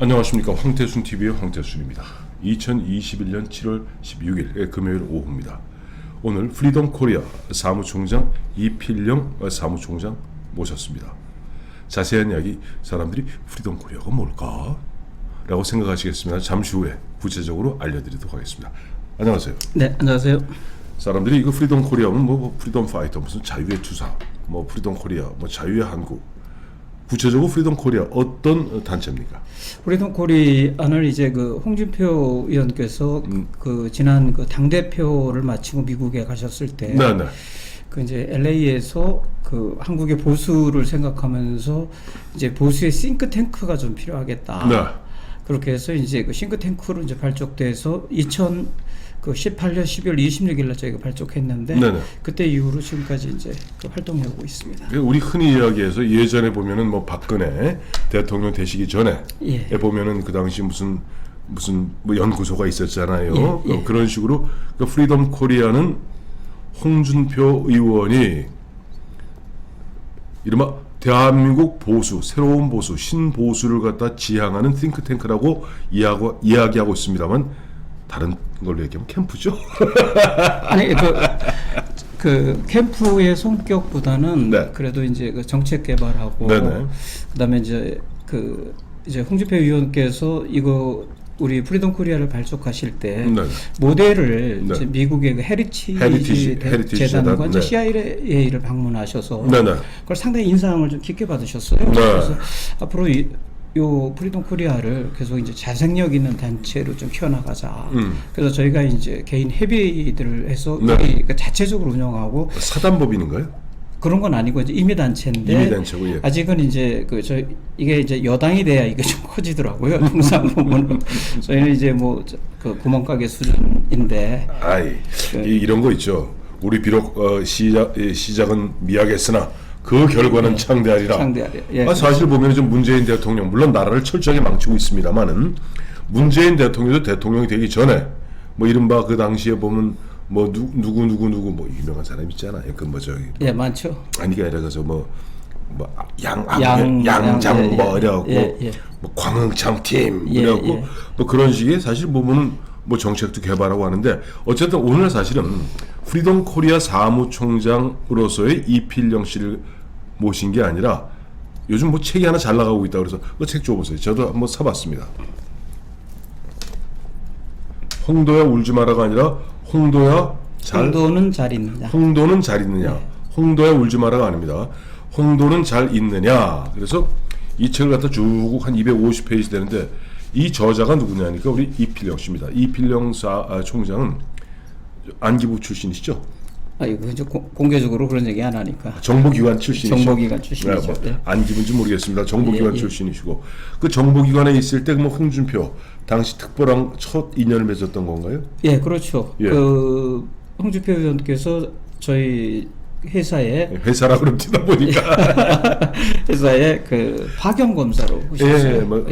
안녕하십니까. 황태순TV의 황태순입니다. 2021년 7월 16일 금요일 오후입니다. 오늘 프리덤 코리아 사무총장 이필영 사무총장 모셨습니다. 자세한 이야기 사람들이 프리덤 코리아가 뭘까? 라고 생각하시겠습니다. 잠시 후에 구체적으로 알려드리도록 하겠습니다. 안녕하세요. 네, 안녕하세요. 사람들이 이거 프리덤 코리아는 뭐 프리덤 파이터, 무슨 자유의 투사, 뭐 프리덤 코리아, 뭐 자유의 한국. 구체적으로 프리덤 코리아 어떤 단체입니까? 프리덤 코리아는 이제 그 홍준표 의원께서 그 지난 그 당 대표를 마치고 미국에 가셨을 때, 네네. 그 이제 LA에서 그 한국의 보수를 생각하면서 이제 보수의 싱크탱크가 좀 필요하겠다. 네. 그렇게 해서 이제 그 싱크탱크로 이제 발족돼서 2018년 12월 26일 날 저희가 발족했는데, 네네. 그때 이후로 지금까지 이제 그 활동하고 있습니다. 우리 흔히 이야기해서 예전에 보면은 뭐 박근혜 대통령 되시기 전에 예. 보면은 그 당시 무슨 뭐 연구소가 있었잖아요. 예, 예. 그런 식으로 그 프리덤 코리아는 홍준표 의원이 이른바 대한민국 보수, 새로운 보수, 신보수를 갖다 지향하는 띵크탱크라고 이야기하고 있습니다만 다른 걸로 얘기하면 캠프죠. 아니 그 캠프의 성격보다는 네. 그래도 이제 그 정책 개발하고, 네네. 그다음에 이제 홍준표 의원께서 이거 우리 프리덤 코리아를 발족하실 때 네. 모델을 네. 이제 미국의 그 헤리티지 헤리티지 재단과 재단, 네. CIA를 방문하셔서 네네. 그걸 상당히 인상을 좀 깊게 받으셨어요. 네. 그래서 앞으로 요 프리덤 코리아를 계속 이제 자생력 있는 단체로 좀 키워나가자. 그래서 저희가 이제 개인 협의들을 해서 네. 그러니까 자체적으로 운영하고 사단법인인가요? 그런 건 아니고 이제 임의단체인데, 임의단체고, 예. 아직은 이제 이게 이제 여당이 돼야 이게 좀 커지더라고요. 통상 보면 저희는 이제 뭐 그 구멍가게 수준인데. 이런 거 있죠. 우리 비록 시작은 미약했으나 그 결과는 창대하리라. 창대하리라. 예, 사실 보면 좀 문재인 대통령, 물론 나라를 철저하게 망치고 있습니다만은 문재인 대통령도 대통령이 되기 전에 뭐 이른바 그 당시에 보면 뭐 누구 뭐 유명한 사람 있잖아요. 그 뭐 저기 예, 많죠. 아니가 아니라 그래서 뭐 양장, 양장 뭐 이래갖고 예. 뭐 광흥창 팀 예, 이래갖고 예. 뭐 그런 식의 사실 보면은 뭐 정책도 개발하고 하는데, 어쨌든 오늘 사실은 프리덤 코리아 사무총장으로서의 이필영 씨를 모신 게 아니라 요즘 뭐 책이 하나 잘 나가고 있다 그래서 그 책 줘보세요. 저도 한번 사봤습니다. 홍도야 울지 마라가 아니라 홍도는 잘 있느냐. 홍도는 잘 있느냐. 네. 홍도야 울지 마라가 아닙니다. 홍도는 잘 있느냐. 그래서 이 책을 갖다 쭉 한 250페이지 되는데, 이 저자가 누구냐니까 우리 이필영 씨입니다. 이필영 총장은 안기부 출신이시죠? 이거 이제 공개적으로 그런 얘기 안 하니까. 정보기관 출신이시죠? 정보기관 출신이죠. 네, 예. 안기부인지 모르겠습니다. 정보기관 예. 출신이시고, 그 정보기관에 있을 때 뭐 홍준표 당시 특보랑 첫 인연을 맺었던 건가요? 예, 그렇죠. 예. 그 홍준표 의원께서 저희 회사라 그럽니다 보니까. 회사에 그 파견 검사로 오셨어요. 뭐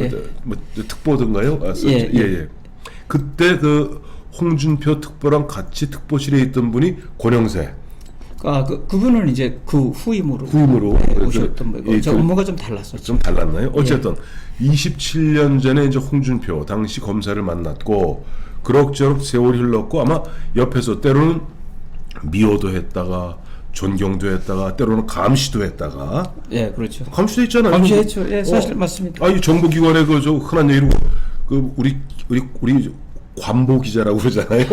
특보든가요? 예. 그때 그 홍준표 특보랑 같이 특보실에 있던 분이 권영세. 그분은 이제 그 후임으로 오셨던 분이고, 저 업무가 좀 달랐었죠. 좀 달랐나요? 어쨌든 27년 전에 이제 홍준표 당시 검사를 만났고, 그럭저럭 세월이 흘렀고, 아마 옆에서 때로는 미워도 했다가 존경도 했다가 때로는 감시도 했다가. 예, 그렇죠. 감시도 했잖아요. 감시했죠. 예, 사실 맞습니다. 이 정보기관의 그 저 흔한 얘기로 그 우리 관보 기자라고 그러잖아요.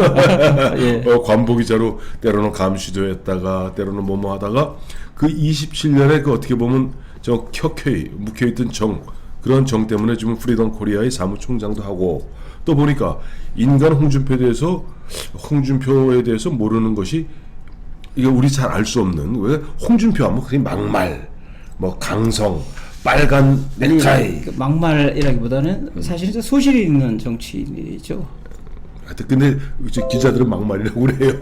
예. 관보 기자로 때로는 감시도 했다가 때로는 뭐뭐 하다가 그 27년에 그 어떻게 보면 저 켜켜이 묵혀있던 그런 정 때문에 지금 프리덤 코리아의 사무총장도 하고, 또 보니까 인간 홍준표에 대해서 모르는 것이, 이게 우리 잘 알 수 없는, 왜 홍준표 하면 그냥 막말, 뭐 강성, 빨간 넥타이. 그 막말이라기보다는 사실 이제 소질이 있는 정치인이죠. 하여튼 근데 기자들은 막말이라고 그래요.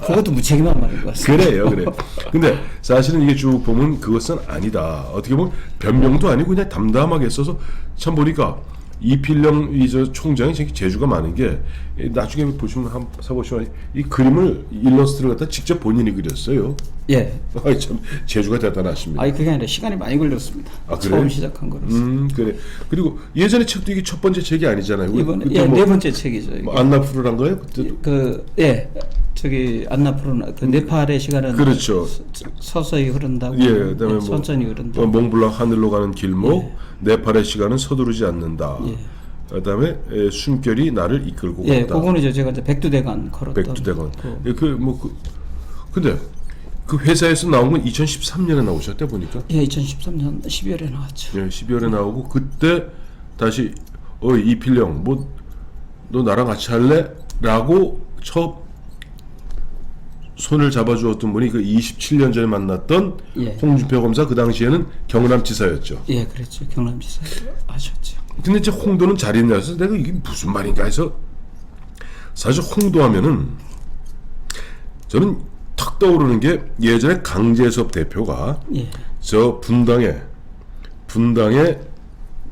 그것도 무책임한 말인 것 같습니다. 그래요. 근데 사실은 이게 쭉 보면 그것은 아니다. 어떻게 보면 변명도 아니고 그냥 담담하게 써서, 참 보니까 이필영 저 총장이 재주가 많은 게, 나중에 보시면 한번 사보시면 이 그림을 일러스트를 갖다 직접 본인이 그렸어요. 예. 아이 참 재주가 대단하십니다. 아니 그게 아니라 시간이 많이 걸렸습니다. 아, 그래요? 처음 시작한 거라서. 그래. 그리고 예전에 책도 이게 첫 번째 책이 아니잖아요. 이번에 그때 예, 뭐, 네 번째 책이죠. 이게. 뭐 안나푸르란 거예요? 그때도. 저기 안나푸르나 그 네팔의 시간은 그렇죠. 서서히 흐른다고. 예, 그다음에 뭐 천천히 흐른다. 몽블랑 하늘로 가는 길목, 네팔의 시간은 서두르지 않는다. 예. 그다음에 숨결이 나를 이끌고 예, 간다. 그거는 이제 제가 이제 백두대간 걸었던. 백두대간. 그, 근데 그 회사에서 나온 건 2013년에 나오셨대 보니까. 예, 2013년 12월에 나왔죠. 예, 12월에 나오고 그때 다시 이필령 뭐 너 나랑 같이 할래?라고 첫 손을 잡아주었던 분이 그 27년 전에 만났던 예. 홍준표 검사, 그 당시에는 경남지사였죠. 예, 그랬죠. 경남지사 하셨죠. 근데 이제 홍도는 잘 있냐 해서 내가 이게 무슨 말인가 해서 사실 홍도 하면은 저는 탁 떠오르는 게 예전에 강재섭 대표가 예. 저 분당에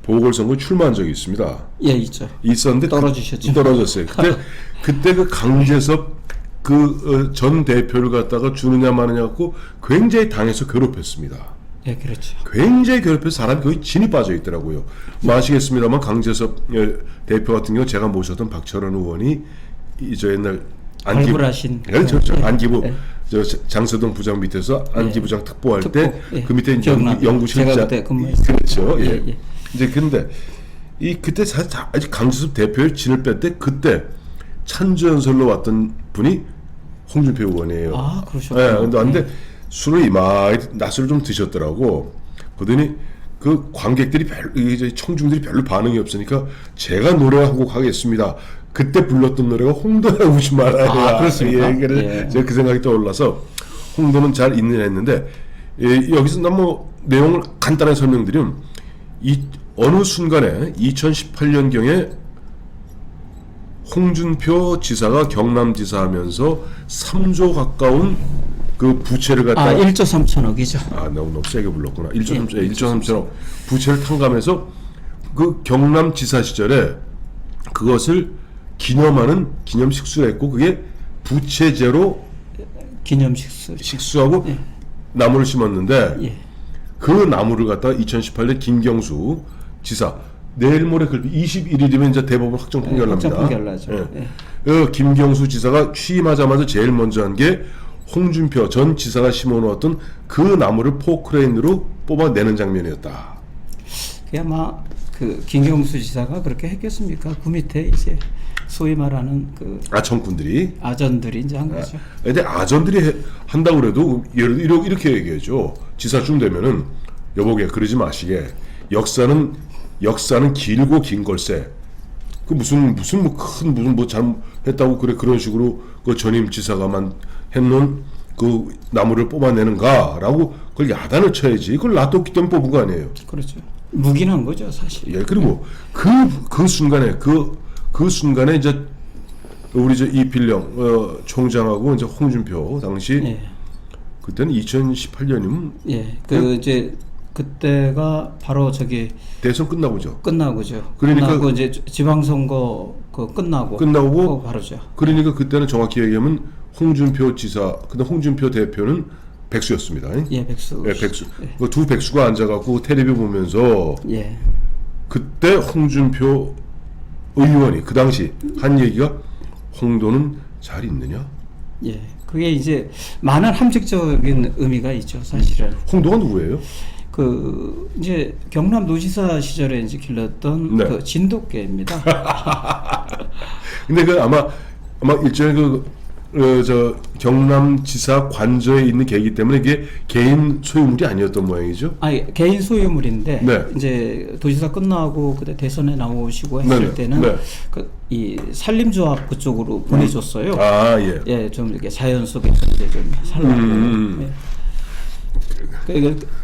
보궐선거 출마한 적이 있습니다. 예, 있죠. 있었는데 떨어지셨죠. 떨어졌어요. 그때 그 강재섭 그 전 대표를 갖다가 주느냐 마느냐 갖고 굉장히 당에서 괴롭혔습니다. 예, 그렇죠. 굉장히 괴롭혀서 사람이 거의 진이 빠져 있더라고요. 뭐 아시겠습니다만 강재섭 대표 같은 경우 제가 모셨던 박철원 의원이 저 옛날 발굴하신 그렇죠. 예. 안기부 예. 저 장서동 부장 밑에서 안기부장 특보할 때 예. 그 밑에 기억납니다. 연구실장 제가 그때 근무했어요. 그렇죠. 예. 예. 이제 근데 그때 사실 아직 강재섭 대표의 진을 뺄 때 그때 찬주연설로 왔던 분이 홍준표 의원이에요. 아, 그러셨구나. 예, 근데 안데 술을 이마에 낮술을 좀 드셨더라고. 그러더니 그 관객들이 이제 청중들이 별로 반응이 없으니까 제가 노래 한 곡 하겠습니다. 그때 불렀던 노래가 홍도에 오지 말아야. 아, 그렇습니까? 예, 그래 예. 제가 그 생각이 떠올라서 홍도는 잘 있느냐 했는데 여기서 난 뭐 내용을 간단하게 설명드리면 이 어느 순간에 2018년경에 홍준표 지사가 경남지사 하면서 3조 가까운 그 부채를 갖다가 1조 3천억이죠. 너무 세게 불렀구나. 1조 예, 3천 1조 3천억 부채를 탕감해서 그 경남지사 시절에 그것을 기념하는 기념식수를 했고 그게 부채제로 기념식수. 식수하고 예. 나무를 심었는데 예. 그 나무를 갖다가 2018년 김경수 지사 내일 모레 21일이면 이제 대법원 확정 판결 납니다. 확정 판결 나죠. 예. 김경수 지사가 취임하자마자 제일 먼저 한 게 홍준표 전 지사가 심어놓았던 그 나무를 포크레인으로 뽑아내는 장면이었다. 그게 아마 그 김경수 지사가 그렇게 했겠습니까? 그 밑에 이제 소위 말하는 그 아청꾼들이. 아전들이 이제 한 거죠. 근데 아전들이 한다고 그래도 예를 들어 이렇게 얘기해줘. 지사쯤 되면은 여보게 그러지 마시게. 역사는 길고 긴 걸세. 그 무슨 뭐 잘못했다고 그런 식으로 그 전임 지사가만 했는 그 나무를 뽑아내는가라고 그걸 야단을 쳐야지. 그걸 놔뒀기 때문에 뽑은 거 아니에요. 그렇죠. 묵인한 거죠, 사실. 예, 그리고 그 순간에 그 순간에 이제 우리 이필령 총장하고 이제 홍준표 당시 예. 그때는 2018년이면 예. 이제 그때가 바로 대선 끝나고죠. 끝나고죠. 그러니까 끝나고 이제 지방선거 끝나고 바로죠. 그러니까 그때는 정확히 얘기하면 홍준표 지사, 근데 홍준표 대표는 백수였습니다. 예, 백수. 예, 백수. 예. 그 두 백수가 앉아갖고 텔레비 보면서 예. 그때 홍준표 의원이 그 당시 한 얘기가 홍도는 잘 있느냐? 예. 그게 이제 많은 함축적인 의미가 있죠, 사실은. 홍도가 누구예요? 이제 경남도지사 시절에 이제 길렀던 네. 그 진돗개입니다. 근데 아마 일종의 경남지사 관저에 있는 개이기 때문에 이게 개인 소유물이 아니었던 모양이죠. 아니 개인 소유물인데 네. 이제 도지사 끝나고 그때 대선에 나오시고 했을 네네. 때는 네. 이 산림조합 그쪽으로 보내줬어요. 아 예. 예, 좀 이렇게 자연 속에서 이제 좀 살라고. 예.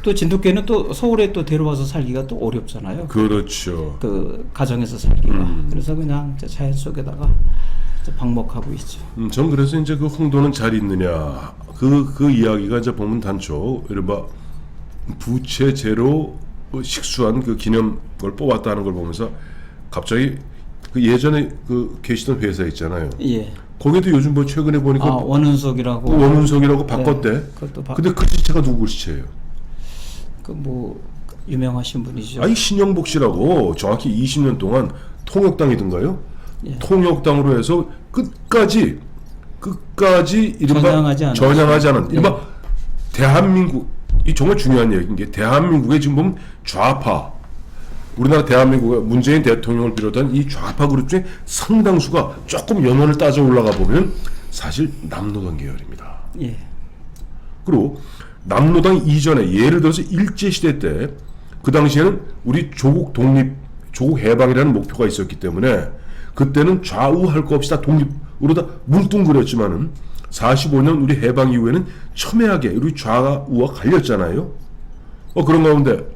또 진돗개는 또 서울에 또 데려와서 살기가 또 어렵잖아요. 그렇죠. 그 가정에서 살기가. 그래서 그냥 자연 속에다가 방목하고 있죠. 전 그래서 이제 그 홍도는 잘 있느냐 그 이야기가 이제 보면 단초 이른바 부채제로 식수한 그 기념 걸 뽑았다는 걸 보면서 갑자기 그 예전에 그 계시던 회사 있잖아요. 예. 거기도 요즘 뭐 최근에 보니까 원은석이라고. 원운석이라고 바꿨대. 네, 그것도 근데 그 시체가 누구 시체예요? 그 뭐 유명하신 분이죠. 아니 신영복 씨라고 정확히 20년 동안 통역당이던가요? 예. 통역당으로 해서 끝까지 이른바 전향하지 않았어요. 않은 이른바 대한민국, 이 정말 중요한 얘기인 게 대한민국의 지금 보면 좌파, 우리나라 대한민국의 문재인 대통령을 비롯한 이 좌파 그룹 중에 상당수가 조금 연원을 따져 올라가 보면 사실 남노당 계열입니다. 예. 그리고 남노당 이전에 예를 들어서 일제시대 때 그 당시에는 우리 조국 독립, 조국 해방이라는 목표가 있었기 때문에 그때는 좌우 할 거 없이 다 독립으로 다 뭉뚱그렸지만은 45년 우리 해방 이후에는 첨예하게 우리 좌우가 갈렸잖아요. 그런 가운데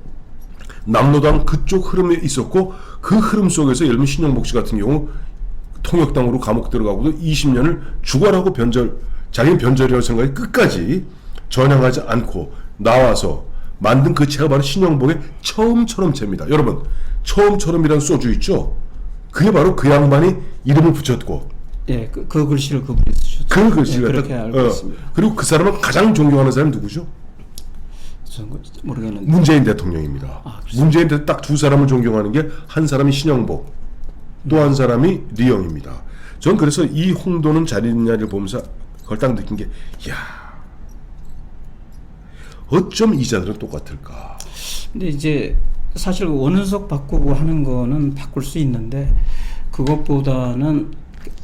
남노당 그쪽 흐름에 있었고 그 흐름 속에서 예를 들면 신영복 씨 같은 경우 통역당으로 감옥 들어가고도 20년을 죽어라고 자기는 변절이라고 생각해 끝까지 전향하지 않고 나와서 만든 그 책가 바로 신영복의 처음처럼 죄입니다. 여러분, 처음처럼이라는 소주 있죠? 그게 바로 그 양반이 이름을 붙였고, 예, 그 글씨를 그분이 쓰셨죠. 그 글씨를 예, 그렇게 알고 있습니다. 그리고 그 사람을 가장 존경하는 사람이 누구죠? 저는 모르겠는데. 문재인 대통령입니다. 문재인 대통령 딱 두 사람을 존경하는 게 한 사람이 신영복, 또 한 사람이 리영입니다. 전 그래서 이 홍도는 잘 있느냐를 보면서 그걸 딱 느낀 게, 이야, 어쩜 이자들은 똑같을까? 근데 이제 사실 원은석 바꾸고 하는 거는 바꿀 수 있는데 그것보다는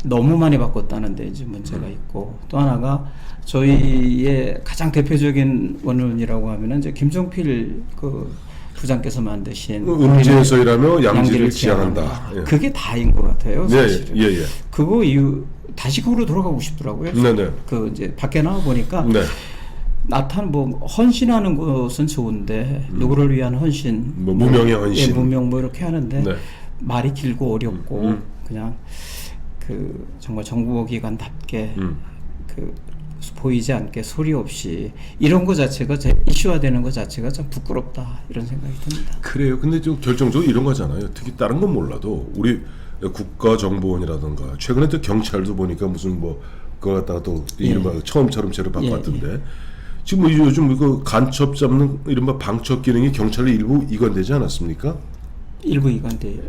너무 많이 바꿨다는 데 이제 문제가 있고, 또 하나가 저희의 가장 대표적인 원론이라고 하면은 이제 김종필 그 부장께서 만드신 음지에서일하며 양지를 지향한다. 예. 그게 다인 것 같아요. 사실은. 예. 그거 이후 다시 그거로 돌아가고 싶더라고요. 네네. 그 이제 밖에 나와 보니까 네. 뭐 헌신하는 것은 좋은데 누구를 위한 헌신, 뭐 무명의 헌신, 예, 무명 뭐 이렇게 하는데 네. 말이 길고 어렵고 그냥 그 정말 정보기관답게 그 보이지 않게 소리 없이 이런 거 자체가 이슈화되는 거 자체가 참 부끄럽다 이런 생각이 듭니다. 그래요. 근데 좀 결정적으로 이런 거잖아요. 특히 다른 건 몰라도 우리 국가정보원이라든가 최근에 또 경찰도 보니까 무슨 뭐 그거 갖다가 또 이른바 처음처럼 죄를 바꿨던데 지금 뭐 요즘 그 간첩 잡는 이른바 방첩 기능이 경찰의 일부 이관되지 않았습니까? 일부 이관된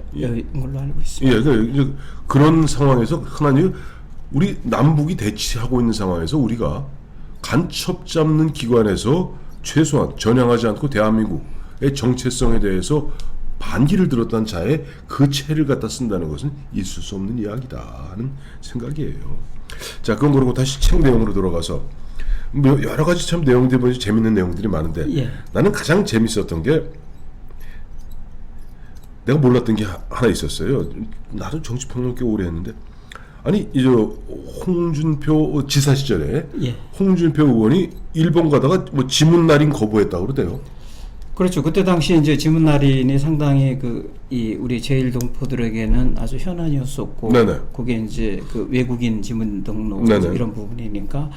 걸로 알고 있습니다. 예, 그러니까 그런 상황에서 흔한 우리 남북이 대치하고 있는 상황에서 우리가 간첩 잡는 기관에서 최소한 전향하지 않고 대한민국의 정체성에 대해서 반기를 들었다는 자에 그 채를 갖다 쓴다는 것은 있을 수 없는 이야기다 하는 생각이에요. 자, 그건 그러고 다시 책 내용으로 들어가서 뭐 여러 가지 참 내용들이 보니 재밌는 내용들이 많은데 나는 가장 재밌었던 게 내가 몰랐던 게 하나 있었어요. 나도 정치평론 꽤 오래 했는데 아니 이제 홍준표 지사 시절에 홍준표 의원이 일본 가다가 뭐 지문 날인 거부했다고 그러대요. 그렇죠. 그때 당시 이제 지문 날인이 상당히 이 우리 제1동포들에게는 아주 현안이었었고, 그게 이제 그 외국인 지문 등록 이런 부분이니까.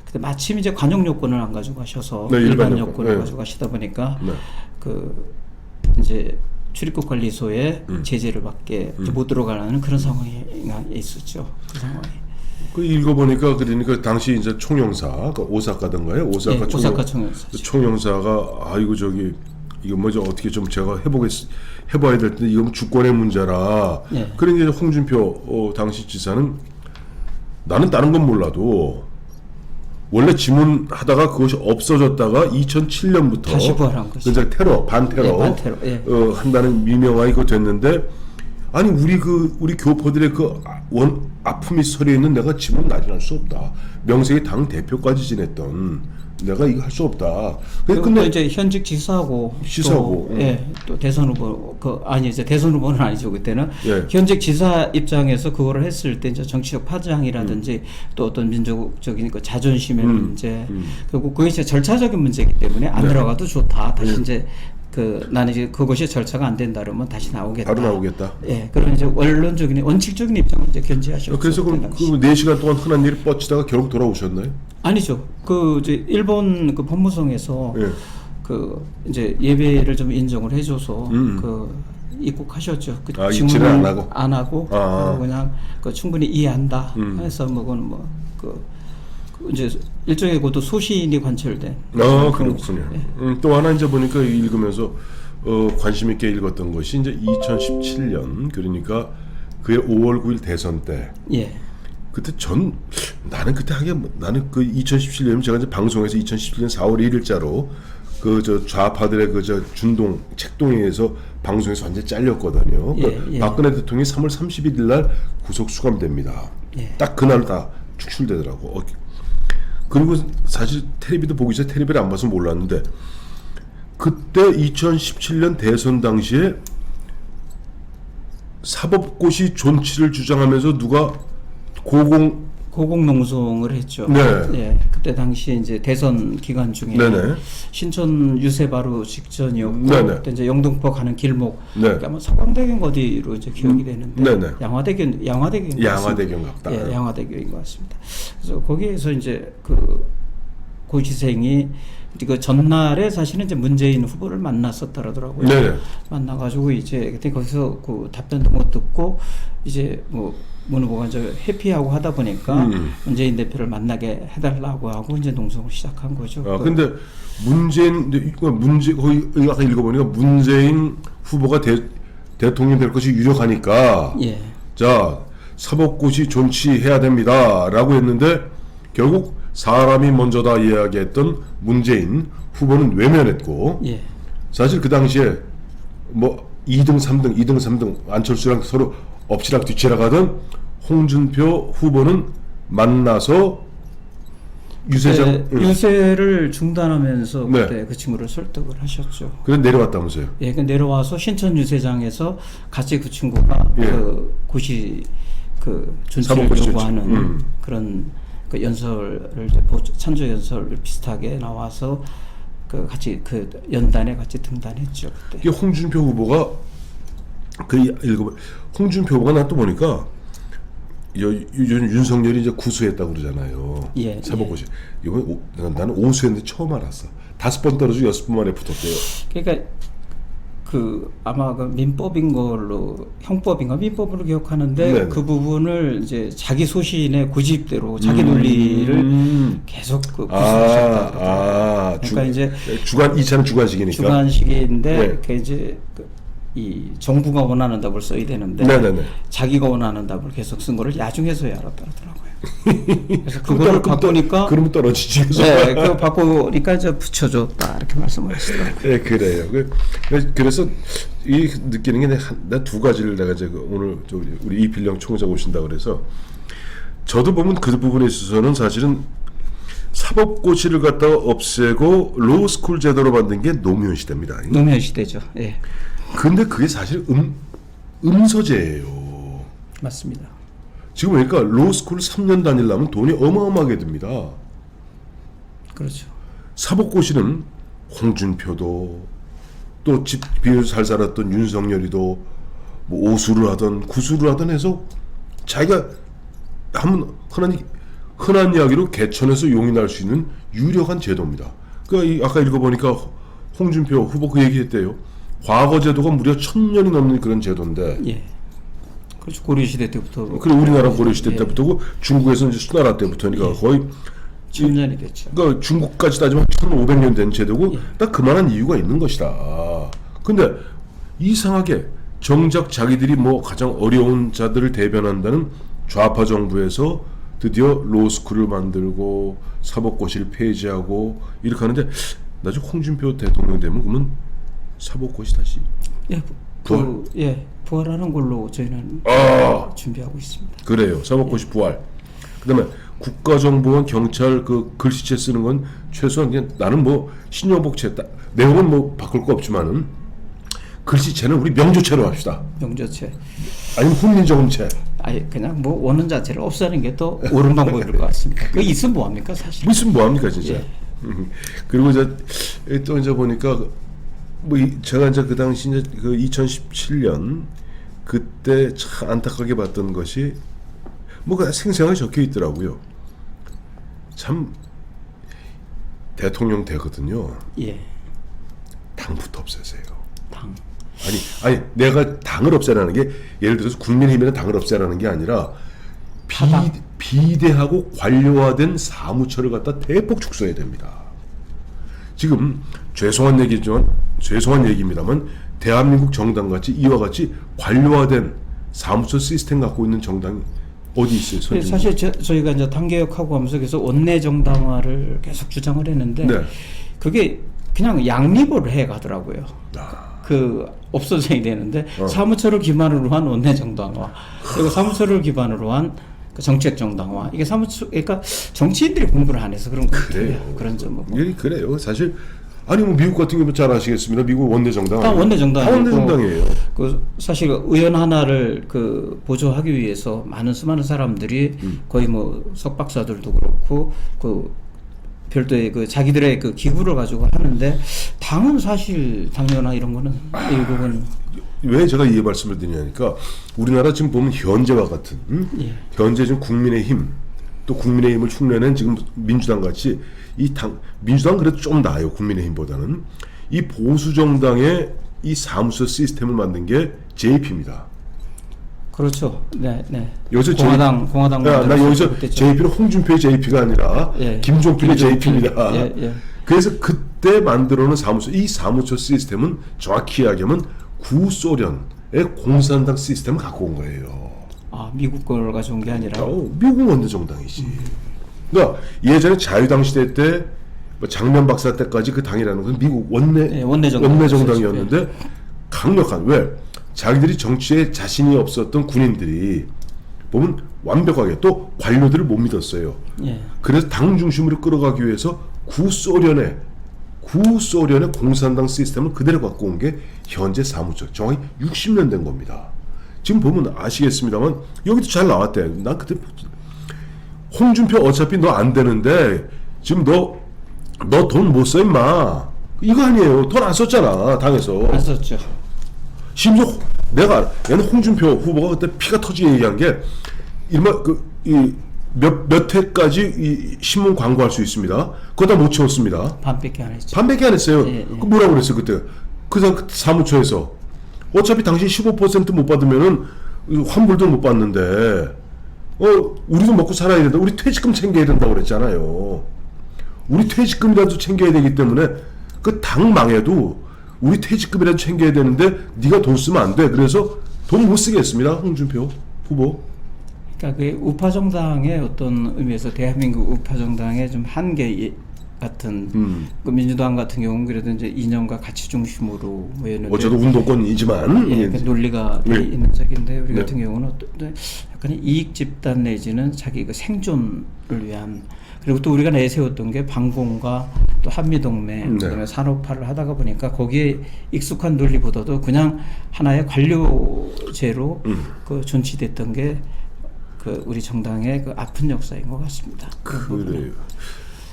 근데 마침 이제 관용 요건을 안 가지고 가셔서 일반 요건을 가지고 가시다 보니까 그 이제 출입국 관리소에 제재를 받게 못 들어가는 그런 상황이 있었죠. 그 상황이. 그 읽어보니까 그러니까 당시 이제 총영사, 그 오사카던가요? 오사카 총영사. 총영사가 아이고 이거 뭐죠 어떻게 좀 제가 해봐야 될 텐데 이건 주권의 문제라. 그러니까 홍준표 당시 지사는 나는 다른 건 몰라도 원래 지문하다가 그것이 없어졌다가 2007년부터 다시 부활한 거죠. 그러니까 반테러 한다는 미명화가 이거 됐는데 아니 우리 교포들의 아픔이 서려 있는 내가 지문 날인할 수 없다. 명색의 당 대표까지 지냈던 내가 이거 할 수 없다. 근데 이제 현직 지사하고 또 대선 후보 이제 대선 후보는 아니죠 그때는 현직 지사 입장에서 그거를 했을 때 이제 정치적 파장이라든지 또 어떤 민족적인 그 자존심의 문제 그리고 그게 이제 절차적인 문제이기 때문에 안 들어가도 좋다. 다시 이제 나는 이제 그것이 절차가 안 된다 그러면 다시 나오겠다. 바로 나오겠다. 그런 이제 원론적인 원칙적인 입장을 이제 견지하셨죠. 그래서 그 4시간 동안 흔한 일을 뻗치다가 결국 돌아오셨나요? 아니죠. 이제 일본 그 법무성에서 그 이제 예배를 좀 인정을 해줘서 그 입국하셨죠. 그 입지를 안 하고 그냥 그 충분히 이해한다 해서 뭐그 이제 일종의 그것도 소신이 관철된. 그렇군요. 네. 또 하나 이제 보니까 읽으면서 관심 있게 읽었던 것이 이제 2017년 그러니까 그해 5월 9일 대선 때. 예. 그때 나는 그때 나는 그 2017년 제가 이제 방송에서 2017년 4월 1일자로 그 저 좌파들의 그 저 준동 책동회에서 방송에서 완전 히 잘렸거든요. 예. 박근혜 대통령이 3월 31일 날 구속 수감됩니다. 예. 딱 그날 다 축출되더라고. 그리고 사실 텔레비도 보기 전에 텔레비를 안 봐서 몰랐는데 그때 2017년 대선 당시에 사법고시 존치를 주장하면서 누가 고공농성을 했죠. 네. 예. 그때 당시 이제 대선 기간 중에 네네. 신촌 유세 바로 직전이었고 네네. 그때 이제 영등포 가는 길목 네. 아마 서강대경 어디로 이제 기억이 되는데 네네. 양화대경 같다. 예, 양화대교인 것 같습니다. 그래서 거기에서 이제 그 고시생이 그 전날에 사실은 이제 문재인 후보를 만났었더라고요. 네네. 만나가지고 이제 그때 거기서 그 답변도 못 듣고 이제 문 후보가 이제 회피하고 하다 보니까 문재인 대표를 만나게 해달라고 하고 이제 농성을 시작한 거죠. 근데 거기 아까 읽어보니까 문재인 후보가 대통령 될 것이 유력하니까 예. 자 사법고시 존치해야 됩니다라고 했는데 결국 사람이 먼저다 이야기했던 문재인 후보는 외면했고 예. 사실 그 당시에 뭐 2등 3등 안철수랑 서로 엎치락 뒤치락 하던 홍준표 후보는 만나서 유세를 중단하면서 네. 그때 그 친구를 설득을 하셨죠. 그래 내려왔다면서요? 예, 그 내려와서 신천 유세장에서 같이 그 친구가 예. 그 고시 그 존치를 사법고시 요구하는 그런 그 연설을 이제 찬조 연설 비슷하게 나와서 그 같이 그 연단에 같이 등단했죠. 그때. 이게 홍준표 후보가 홍준표 후보가 나 또 보니까 요즘 윤석열이 이제 구수했다고 그러잖아요. 예, 사법고시. 이번 나는 오수했는데 처음 알았어. 5번 떨어지고 6번 만에 붙었대요. 그러니까 그 아마 그 민법인 걸로 형법인가 민법으로 기억하는데 네네. 그 부분을 이제 자기 소신의 고집대로 자기 논리를 계속 그 구수하셨다. 그러니까 이제 2차는 주관식이니까. 주관식인데 네. 그 이제 이 정부가 원하는 답을 써야 되는데 네네네. 자기가 원하는 답을 계속 쓴 거를 야중에서야 알았더라고요. 그래서 그거를 바꾸니까 그러면 떨어지지. 네, 그거 바꾸니까 이제 붙여줬다 이렇게 말씀을 하시더라고요. 네, 그래요. 그래서 이 느끼는 게 내가 두 가지를 내가 이제 오늘 우리 이필영 총장 오신다 그래서 저도 보면 그 부분에 있어서는 사실은 사법고시를 갖다가 없애고 로스쿨 제도로 만든 게 노무현 시대입니다. 노무현 시대죠. 예. 근데 그게 사실 음서제예요. 맞습니다. 지금 그러니까 로스쿨 3년 다니려면 돈이 어마어마하게 듭니다. 그렇죠. 사법고시는 홍준표도 또 집 비를 잘 살았던 윤석열이도 뭐 오수를 하던 구수를 하던 해서 자기가 한번 흔한 이야기로 개천에서 용이 날 수 있는 유력한 제도입니다. 그러니까 아까 읽어보니까 홍준표 후보 그 얘기했대요. 과거 제도가 무려 1000년이 넘는 그런 제도인데. 예. 그렇죠. 고려시대 때부터. 그래 우리나라 고려시대 때부터고 중국에서 이제 수나라 때부터니까 거의 1000년이겠죠. 그러니까 중국까지 따지면 1500년 된 제도고 딱 그만한 이유가 있는 것이다. 근데 이상하게 정작 자기들이 뭐 가장 어려운 자들을 대변한다는 좌파 정부에서 드디어 로스쿨을 만들고 사법고시를 폐지하고 이렇게 하는데 나중에 홍준표 대통령 되면 그러면 사법고시 다시 부활하는 걸로 저희는 준비하고 있습니다. 그래요. 사법고시 부활. 그다음에 국가정보원 경찰 그 글씨체 쓰는 건 최소한 그냥 나는 뭐 신용복체 내용은 뭐 바꿀 거 없지만은 글씨체는 우리 명조체로 합시다. 명조체. 아니면 훈민정음체. 아예 그냥 뭐 원은 자체를 없애는 게 더 옳은 방법일 것 같습니다. 그 있으면 뭐 합니까 사실? 있으면 뭐 합니까 진짜. 예. 그리고 또 이제 보니까 뭐 제가 이제 그 당시 이제 그 2017년 그때 참 안타깝게 봤던 것이 뭐가 생생하게 적혀 있더라고요. 참 대통령 되거든요. 예. 당부터 없애세요. 당. 아니 내가 당을 없애라는 게 예를 들어서 국민의힘이나 당을 없애라는 게 아니라 비대하고 관료화된 사무처를 갖다 대폭 축소해야 됩니다. 지금 죄송한 얘기입니다만 대한민국 정당같이 이와 같이 관료화된 사무처 시스템 갖고 있는 정당이 어디 있어요? 사실 저희가 이제 당개혁하고 하면서 계속 원내 정당화를 계속 주장을 했는데 네. 그게 그냥 양립을 해 가더라고요. 그 없어져야 되는데 사무처를 기반으로 한 원내 정당화 그리고 사무처를 기반으로 한 그 정책 정당화 이게 사무처 그러니까 정치인들이 공부를 안 해서 그런 거예요. 그런 점은 예, 그래요. 사실 아니 뭐 미국 같은 경우 잘 아시겠습니다. 미국 원내 정당 다 원내 정당 다 원내 정당이에요. 그 사실 의원 하나를 그 보조하기 위해서 수많은 사람들이 거의 뭐 석박사들도 그렇고 그 별도의 그 자기들의 그 기구를 가지고 하는데 당은 사실 당뇨나 이런 거는 일국은 왜 제가 이 말씀을 드리냐니까 우리나라 지금 보면 현재와 같은 예. 현재 지금 국민의힘 또 국민의힘을 흉내낸 지금 민주당 같이 민주당 그래도 좀 나아요. 국민의힘보다는 이 보수 정당의 이 사무처 시스템을 만든 게 JP입니다. 그렇죠. 네. 여기서 공화당 나 여기서 JP는 홍준표의 JP가 아니라 예. 김종필의 JP입니다. 예. 그래서 그때 만들어놓은 이 사무처 시스템은 정확히 이야기하면 구소련의 공산당 시스템을 갖고 온 거예요. 아, 미국 걸 가져온 게 아니라 미국 원내 정당이지. 그러니까 예전에 자유당 시대 때 장면 박사 때까지 그 당이라는 건 미국 원내 정당이었는데 강력한 왜 자기들이 정치에 자신이 없었던 군인들이 보면 완벽하게 또 관료들을 못 믿었어요. 예. 그래서 당 중심으로 끌어가기 위해서 구소련의 공산당 시스템을 그대로 갖고 온 게 현재 사무처 정확히 60년 된 겁니다. 지금 보면 아시겠습니다만 여기도 잘 나왔대. 난 그때 홍준표 어차피 너 안 되는데 지금 너 돈 못 써 임마 이거 아니에요. 돈 안 썼잖아 당에서. 안 썼죠. 심지어 얘는 홍준표 후보가 그때 피가 터지게 얘기한 게 이른바 몇 회까지 이 신문 광고할 수 있습니다. 그거 다 못 채웠습니다. 반밖에 안 했죠. 반밖에 안 했어요. 예. 그 뭐라고 그랬어요 그때? 그 사무처에서 어차피 당신 15%못 받으면은 환불도 못 받는데 우리도 먹고 살아야 된다. 우리 퇴직금 챙겨야 된다고 그랬잖아요. 우리 퇴직금이라도 챙겨야 되기 때문에 그 당 망해도 우리 퇴직금이라도 챙겨야 되는데 네가 돈 쓰면 안 돼. 그래서 돈 못 쓰게 했습니다. 홍준표 후보. 그러니까 그 우파 정당의 어떤 의미에서 대한민국 우파 정당의 좀 한계 같은 그 민주당 같은 경우는 그래도 이제 이념과 가치 중심으로 모였는데 어제도 운동권이지만 그 논리가 예. 있는 적인데 우리 네. 같은 경우는 어떤 약간 이익 집단 내지는 자기 그 생존을 위한 그리고 또 우리가 내세웠던 게 반공과 또 한미동맹 그다음에 산업화를 하다가 보니까 거기에 익숙한 논리보다도 그냥 하나의 관료제로 그 존치됐던 게 그 우리 정당의 그 아픈 역사인 것 같습니다. 그래요.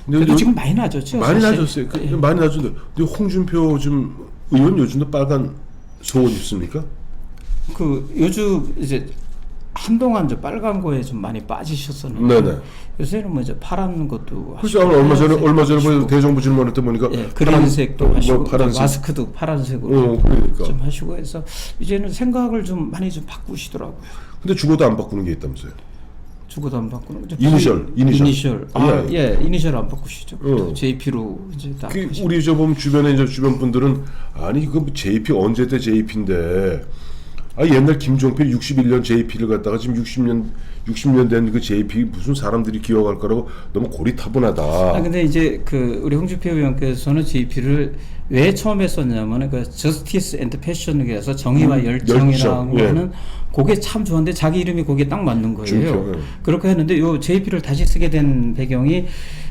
그래도 지금 많이 나아졌죠. 많이 사실. 나아졌어요. 많이 나아졌는데 홍준표 지금 의원 요즘도 빨간 속옷 입습니까? 그 요즘 이제 한동안 저 빨간 거에 좀 많이 빠지셨었는데 네네. 요새는 뭐 이제 파란 것도 그렇죠. 얼마 전에 뭐 대정부 질문할 때 보니까 그린색도 하시고 파란색. 마스크도 파란색으로 그러니까. 좀 하시고 해서 이제는 생각을 좀 많이 좀 바꾸시더라고요. 근데 죽어도 안 바꾸는 게 있다면서요? 죽어도 안 바꾸는 거죠. 이니셜. 이니셜 이니셜 안 바꾸시죠. JP로 이제 다 우리 보면 주변 분들은 아니 이거 JP 언제 때 JP인데 옛날 김종필 61년 JP를 갖다가 지금 60년 된 그 JP 무슨 사람들이 기억할 거라고 너무 고리타분하다. 근데 이제 그 우리 홍준표 의원께서는 JP를 왜 처음 했었냐면 그 Justice and Passion에서 정의와 열정이라고 하는 그게 참 좋은데 자기 이름이 거기에 딱 맞는 거예요. 그렇게 했는데 요 JP를 다시 쓰게 된 배경이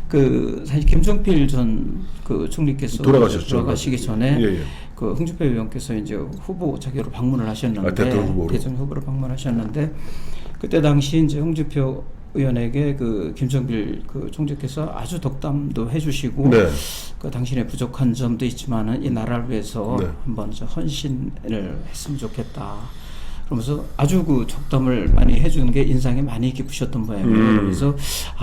그 사실 김종필 전 그 총리께서 돌아가시기 전에 그 홍준표 의원께서 이제 후보 자격으로 방문을 하셨는데 대통령 후보로 방문하셨는데 그때 당시 이제 홍준표 의원에게 그 김종필 그 총재께서 아주 덕담도 해주시고 그 당신의 부족한 점도 있지만은 이 나라를 위해서 한번 저 헌신을 했으면 좋겠다. 그러면서 아주 그 덕담을 많이 해주는 게 인상이 많이 깊으셨던 모양이에요. 그래서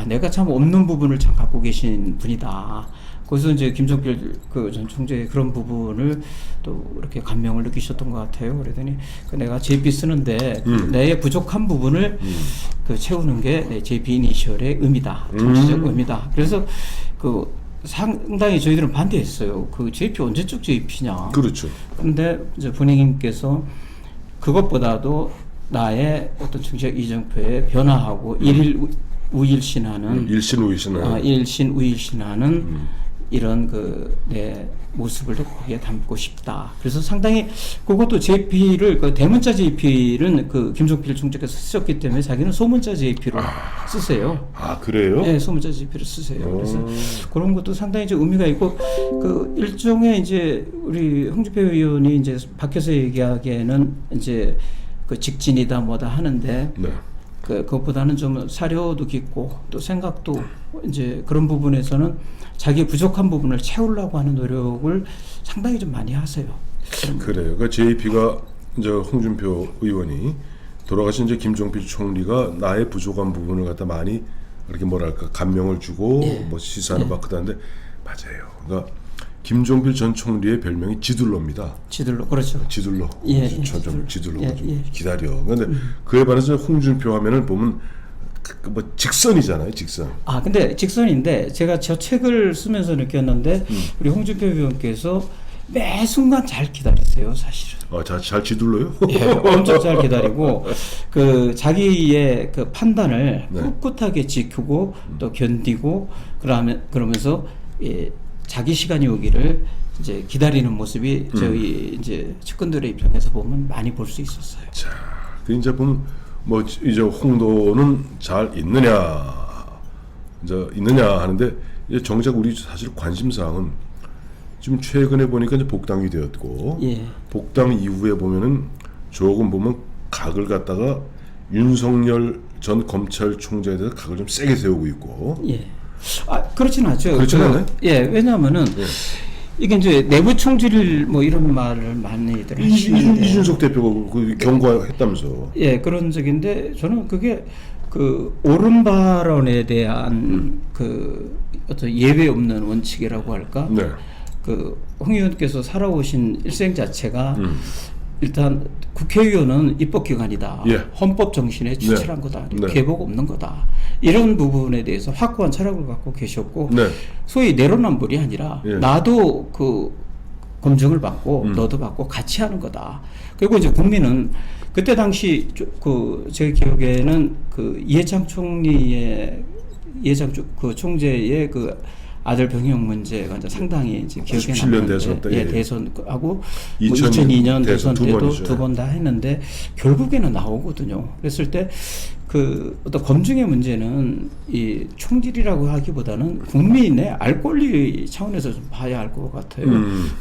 내가 참 없는 부분을 참 갖고 계신 분이다. 거기서 이제 김종필 그 전 총재의 그런 부분을 또 이렇게 감명을 느끼셨던 것 같아요. 그러더니 내가 JP 쓰는데 내의 부족한 부분을 그 채우는 게 내 JP 이니셜의 의미다, 정치적 의미다. 그래서 그 상당히 저희들은 반대했어요. 그 JP 언제적 JP냐. 그렇죠. 그런데 이제 분행님께서 그것보다도 나의 어떤 정치적 이정표에 변화하고 일일 우일신하는 일신 우일신하는 이런 그 내 모습을 거기에 담고 싶다. 그래서 상당히 그것도 JP를 그 대문자 JP는 그 김종필 총재께서 쓰셨기 때문에 자기는 소문자 JP로 쓰세요. 아 그래요? 네, 소문자 JP를 쓰세요. 그래서 그런 것도 상당히 이제 의미가 있고 그 일종의 이제 우리 홍준표 의원이 이제 밖에서 얘기하기에는 이제 그 직진이다 뭐다 하는데. 네. 그것보다는 좀 사려도 깊고 또 생각도 이제 그런 부분에서는 자기 부족한 부분을 채우려고 하는 노력을 상당히 좀 많이 하세요. 그래요. 그러니까 JP가 이제 홍준표 의원이 돌아가신 이제 김종필 총리가 나의 부족한 부분을 갖다 많이 이렇게 뭐랄까 감명을 주고 예. 뭐 시사를 받고 하는데 맞아요. 그러니까 김종필 전 총리의 별명이 지둘러입니다. 지둘러, 그렇죠. 지둘러. 예, 지둘러. 예, 예. 기다려. 그런데 그에 반해서 홍준표 하면을 보면 뭐 직선이잖아요, 직선. 아, 근데 직선인데 제가 저 책을 쓰면서 느꼈는데 우리 홍준표 의원께서 매 순간 잘 기다리세요, 사실은. 잘 지둘러요? 예, 엄청 잘 기다리고 그 자기의 그 판단을 네. 꿋꿋하게 지키고 또 견디고 그러면서 예, 자기 시간이 오기를 이제 기다리는 모습이 저희 이제 측근들의 입장에서 보면 많이 볼 수 있었어요. 자, 그 이제 보면 뭐 이제 홍도는 잘 있느냐 하는데 이제 정작 우리 사실 관심 사항은 지금 최근에 보니까 이제 복당이 되었고 예. 복당 이후에 보면은 조금 보면 각을 갖다가 윤석열 전 검찰총장에 대해서 각을 좀 세게 세우고 있고. 예. 아, 그렇지는 않죠. 그렇지는 않아요? 예, 왜냐하면은 이게 이제 내부 총질 뭐 이런 말을 많이들 하시는데 이준석 대표가 그 경고했다면서. 예, 그런 적인데 저는 그게 그 옳은 발언에 대한 그 어떤 예외 없는 원칙이라고 할까? 네. 그 홍 의원께서 살아오신 일생 자체가 일단 국회의원은 입법기관이다. 예. 헌법 정신에 추출한 거다. 네. 궤복 없는 거다. 이런 부분에 대해서 확고한 철학을 갖고 계셨고 네. 소위 내로남불이 아니라 예. 나도 그 검증을 받고 너도 받고 같이 하는 거다. 그리고 이제 국민은 그때 당시 그 제 기억에는 그 이해창 총리의 그 총재의 그 아들 병역 문제가 이제 상당히 이제 기억에 17년 남는데 대선 때, 예, 예. 대선하고 2002년 2002년 대선 두 때도 번이죠. 두 번 다 했는데 결국에는 나오거든요. 그랬을 때 그 어떤 검증의 문제는 이 총질이라고 하기보다는 국민의 알 권리 차원에서 좀 봐야 할 것 같아요.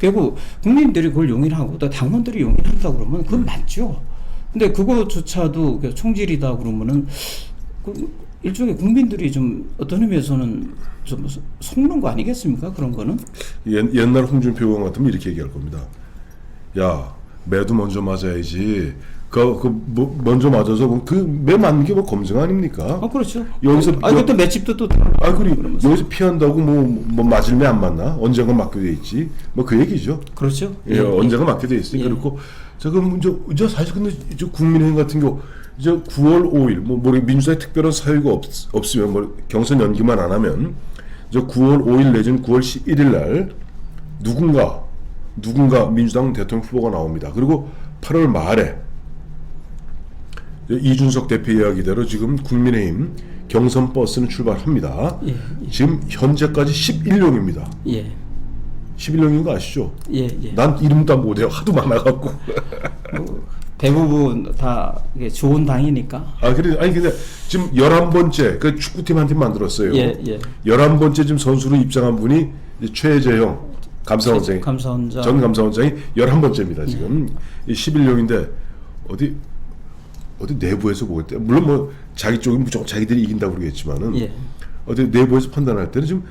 결국 국민들이 그걸 용인하고 또 당원들이 용인한다 그러면 그건 맞죠. 근데 그거조차도 총질이다 그러면은 그 일종의 국민들이 좀 어떤 의미에서는 좀 속는 거 아니겠습니까? 그런 거는. 옛날 홍준표 의원 같으면 이렇게 얘기할 겁니다. 야, 매도 먼저 맞아야지. 먼저 맞아서 매 맞는 게 뭐 검증 아닙니까? 아, 그렇죠. 여기서 그때 맷집도 또 그리고 여기서 피한다고 뭐 맞을 매 안 맞나? 언젠가 맞게 돼 있지. 뭐 그 얘기죠. 그렇죠. 예, 언젠가 맞게 돼 있으니 예. 그렇고 자 그럼 이제 사실 근데 이제 국민의힘 같은 경우 이제 9월 5일 뭐 민주당에 특별한 사유가 없으면 뭐 경선 연기만 안 하면 이제 9월 5일 내지는 9월 11일 날 누군가 민주당 대통령 후보가 나옵니다. 그리고 8월 말에 이준석 대표 이야기대로 지금 국민의힘 경선 버스는 출발합니다. 예. 지금 현재까지 11령입니다. 예. 11령인 거 아시죠? 예. 난 이름도 못 외워 하도 많아갖고. 대부분 다 이게 좋은 당이니까. 근데 지금 11번째 그 축구팀 한 팀 만들었어요. 예. 11번째 지금 선수로 입장한 분이 이제 최재형 감사원장이 전 감사원장이 11번째입니다. 지금 이 11령인데 어디 내부에서 보일 때 물론 뭐 자기 쪽은 무조건 자기들이 이긴다고 그러겠지만은 예. 어디 내부에서 판단할 때는 지금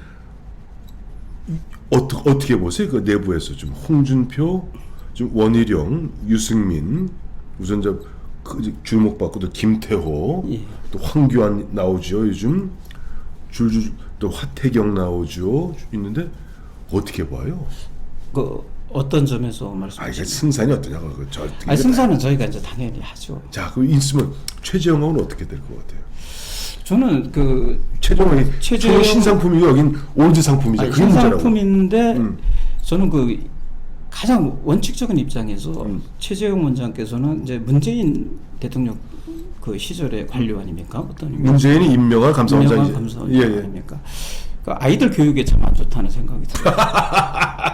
어떻게 보세요? 그 내부에서 좀 홍준표, 좀 원희룡, 유승민, 우선 주목받고 또 김태호, 예. 또 황교안 나오죠. 요즘 줄줄 또 화태경 나오죠. 있는데 어떻게 봐요? 그 어떤 점에서 이게 말씀하시죠? 승산이 어떠냐고. 승산은 저희가 이제 당연히 하죠. 자, 그 있으면 최재형하고는 어떻게 될 것 같아요? 저는 그 최재형이 최재형 신상품이고 여긴 올드 상품이죠. 그게 문제라고. 신상품인데 저는 그 가장 원칙적인 입장에서 최재형 원장께서는 이제 문재인 대통령 그 시절의 관료 아닙니까? 어떤 문재인이 임명한 감사원장이죠. 감사원장 아닙니까? 그 아이들 교육에 참 안 좋다는 생각이 들어요.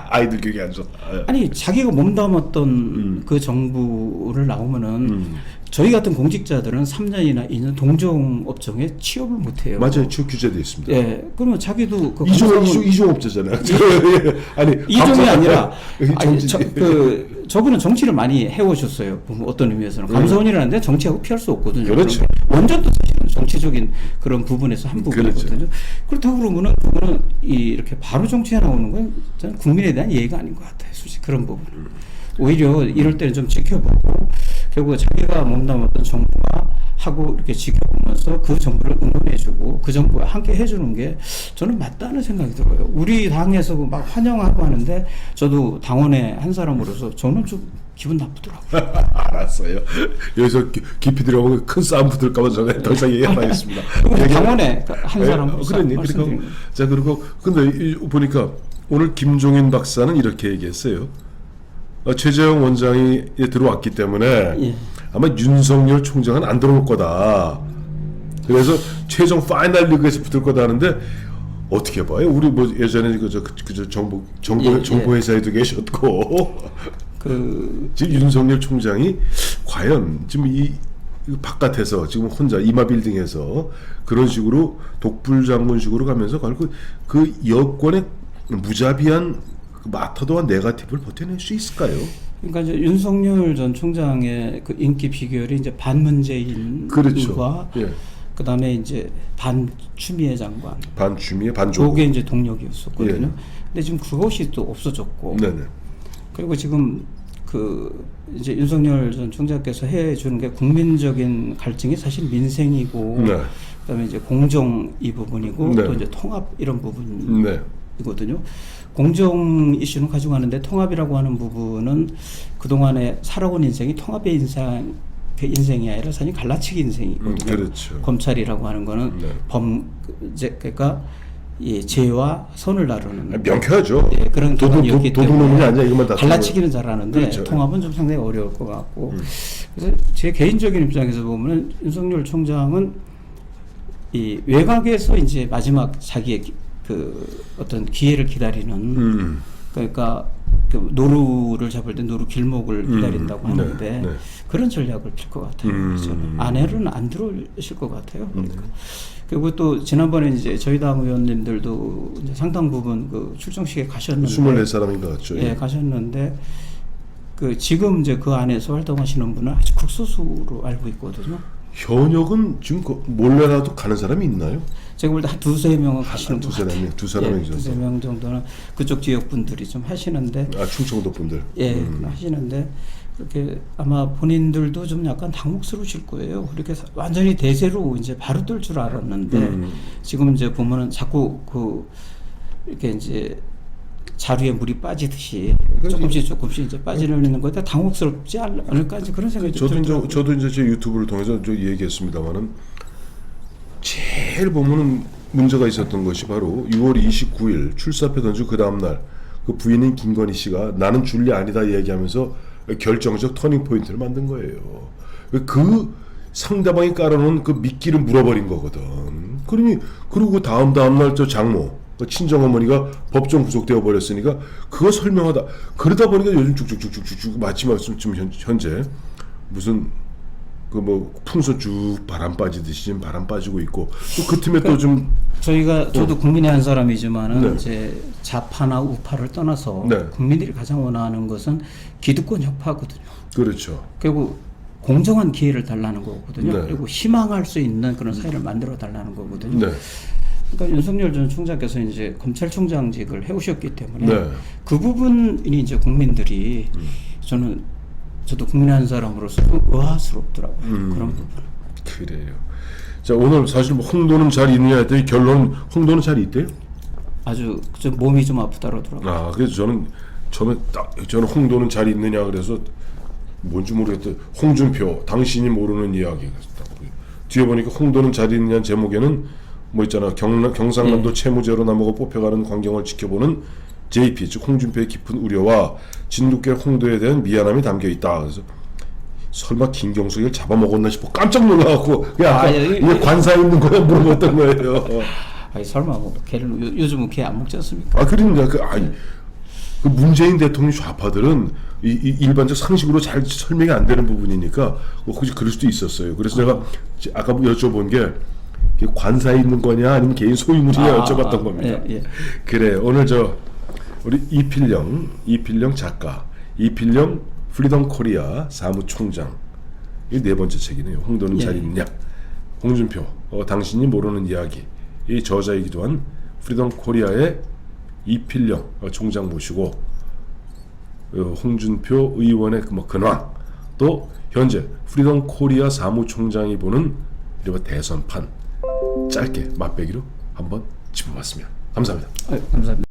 아이들 교육이 안 좋다. 아니 자기가 몸담았던 그 정부를 나오면은 저희 같은 공직자들은 3년이나 2년 동종업종에 취업을 못해요. 맞아요. 취업 규제돼 있습니다. 예, 그러면 자기도 그 이종업자잖아요. 아니 이종이 아니라 정치. 저분은 정치를 많이 해오셨어요. 어떤 의미에서는 감사원이라는데 정치하고 피할 수 없거든요. 그렇죠. 원전도 사실은 정치적인 그런 부분에서 한 부분이거든요. 그렇죠. 그렇다고 그러면은 그거는 이렇게 바로 정치에 나오는 건 저는 국민에 대한 예의가 아닌 것 같아요. 솔직히 그런 부분. 오히려 이럴 때는 좀 지켜보고 결국 자기가 몸담았던 정부가 하고 이렇게 지켜보면서 그 정부를 응원해주고 그 정부가 함께 해주는 게 저는 맞다는 생각이 들어요. 우리 당에서 막 환영하고 하는데 저도 당원의 한 사람으로서 저는 좀 기분 나쁘더라고요. 알았어요. 여기서 깊이 들어가면 큰 싸움 붙을까봐 저는 더 이상 얘기 안 하겠습니다. 당원의 한 사람으로서 말씀드립니다. 자, 그리고 근데 보니까 오늘 김종인 박사는 이렇게 얘기했어요. 최재형 원장이 들어왔기 때문에 예. 아마 윤석열 총장은 안 들어올 거다. 그래서 최종 파이널 리그에서 붙을 거다 하는데 어떻게 봐요? 우리 뭐 예전에 그저 정보 회사에도 계셨고 지금 윤석열 총장이 과연 지금 이 바깥에서 지금 혼자 이마 빌딩에서 그런 식으로 독불 장군식으로 가면서 그 여권의 무자비한 마타도와 네거티브를 버텨낼 수 있을까요? 그러니까 이제 윤석열 전 총장의 그 인기 비결이 이제 반문재인과 그렇죠. 예. 그다음에 이제 반추미애 장관, 반추미애 반조국 그게 이제 동력이었었거든요. 예. 근데 지금 그것이 또 없어졌고, 네네. 그리고 지금 그 이제 윤석열 전 총장께서 해주는 게 국민적인 갈증이 사실 민생이고, 네. 그다음에 이제 공정 이 부분이고, 네. 또 이제 통합 이런 부분이거든요. 네. 공정 이슈는 가지고 가는데 통합이라고 하는 부분은 그동안에 살아온 인생이 통합의 인생이 아니라 사실 갈라치기 인생이거든요. 그렇죠. 검찰이라고 하는 거는 그러니까 죄와 선을 다루는 명쾌하죠. 예, 그런 기본이었기 때문에 도둑놈이 아니야 이것만 다 갈라치기는 잘하는데 그렇죠. 통합은 좀 상당히 어려울 것 같고 그래서 제 개인적인 입장에서 보면 윤석열 총장은 이 외곽에서 이제 마지막 자기의 그 어떤 기회를 기다리는 그러니까 그 노루를 잡을 때 노루 길목을 기다린다고 하는데 그런 전략을 필 것 같아요. 저는 아내는 안 들어오실 것 같아요. 그러니까. 그리고 또 지난번에 이제 저희 당 의원님들도 이제 상당 부분 그 출정식에 가셨는데 24사람인 것 같죠. 예, 가셨는데 그 지금 이제 그 안에서 활동하시는 분은 아주 극소수로 알고 있거든요. 현역은 지금 몰래라도 가는 사람이 있나요? 제가 볼 때 한 두세 명은 가시는 것 같아요. 두 사람이 예, 두세 명 정도는 그쪽 지역 분들이 좀 하시는데 충청도 분들 하시는데 그렇게 아마 본인들도 좀 약간 당혹스러우실 거예요. 그렇게 완전히 대세로 이제 바로 뜰 줄 알았는데 지금 이제 보면은 자꾸 그 이렇게 이제 자루에 물이 빠지듯이 조금씩 이제 빠지는 거에 당혹스럽지 않을까 이제 그런 생각이 들더라고요. 저도 이제 제 유튜브를 통해서 저 얘기했습니다만은 제일 보면은 문제가 있었던 것이 바로 6월 29일 출사표 던지고 그 다음 날 그 부인인 김건희 씨가 나는 줄리 아니다 얘기하면서 결정적 터닝 포인트를 만든 거예요. 그 상대방이 깔아놓은 그 미끼를 물어버린 거거든. 그리고 그 다음 날 저 장모 친정 어머니가 법정 구속되어 버렸으니까 그거 설명하다 그러다 보니까 요즘 쭉쭉쭉쭉쭉 마지막 지금 현재 무슨 그 뭐 풍선 쭉 바람 빠지듯이 지금 바람 빠지고 있고 또 그 틈에 또 좀 저도 국민의 한 사람이지만은 이제 좌파나 우파를 떠나서 국민들이 가장 원하는 것은 기득권 혁파거든요. 그렇죠. 결국 공정한 기회를 달라는 거거든요. 그리고 희망할 수 있는 그런 사회를 만들어 달라는 거거든요. 그러니까 윤석열 전 총장께서 이제 검찰총장직을 해오셨기 때문에 그 부분이 이제 국민들이 저도 국민의 한 사람으로서 의아스럽더라고요. 그런 부분. 그래요. 자 오늘 사실 뭐 홍도는 잘 있느냐 했더니 결론 홍도는 잘 있대요. 아주 좀 몸이 좀 아프다고 그러더라고요. 아, 그래서 저는 처음에 딱 저는 홍도는 잘 있느냐 그래서 뭔지 모르겠다. 홍준표 당신이 모르는 이야기. 뒤에 보니까 홍도는 잘 있느냐 제목에는 뭐 있잖아. 경상남도 채무제로 남하고 뽑혀가는 광경을 지켜보는 JP 즉 홍준표의 깊은 우려와 진돗개 홍도에 대한 미안함이 담겨 있다. 그래서 설마 김경숙이를 잡아먹었나 싶어 깜짝 놀라갖고 야 이게 관사 있는 거야 물어봤던 거예요. 아니 설마 뭐 개를 요즘은 개 안 먹지 않습니까? 아 그러니까 그 문재인 대통령 좌파들은 이 일반적 상식으로 잘 설명이 안 되는 부분이니까 혹시 그럴 수도 있었어요. 그래서 제가 아까 여쭤본 게 관사에 있는 거냐 아니면 개인 소유물이냐 여쭤봤던 겁니다. 예. 그래 오늘 우리 이필령 작가, 이필령 프리덤 코리아 사무총장 이 네 번째 책이네요. 홍도는 잘 있느냐, 홍준표 당신이 모르는 이야기. 이 저자이기도 한 프리덤 코리아의 이필령 총장 모시고 홍준표 의원의 뭐 근황 또 현재 프리덤 코리아 사무총장이 보는 이른바 대선판 짧게 맛배기로 한번 짚어봤습니다. 감사합니다. 감사합니다.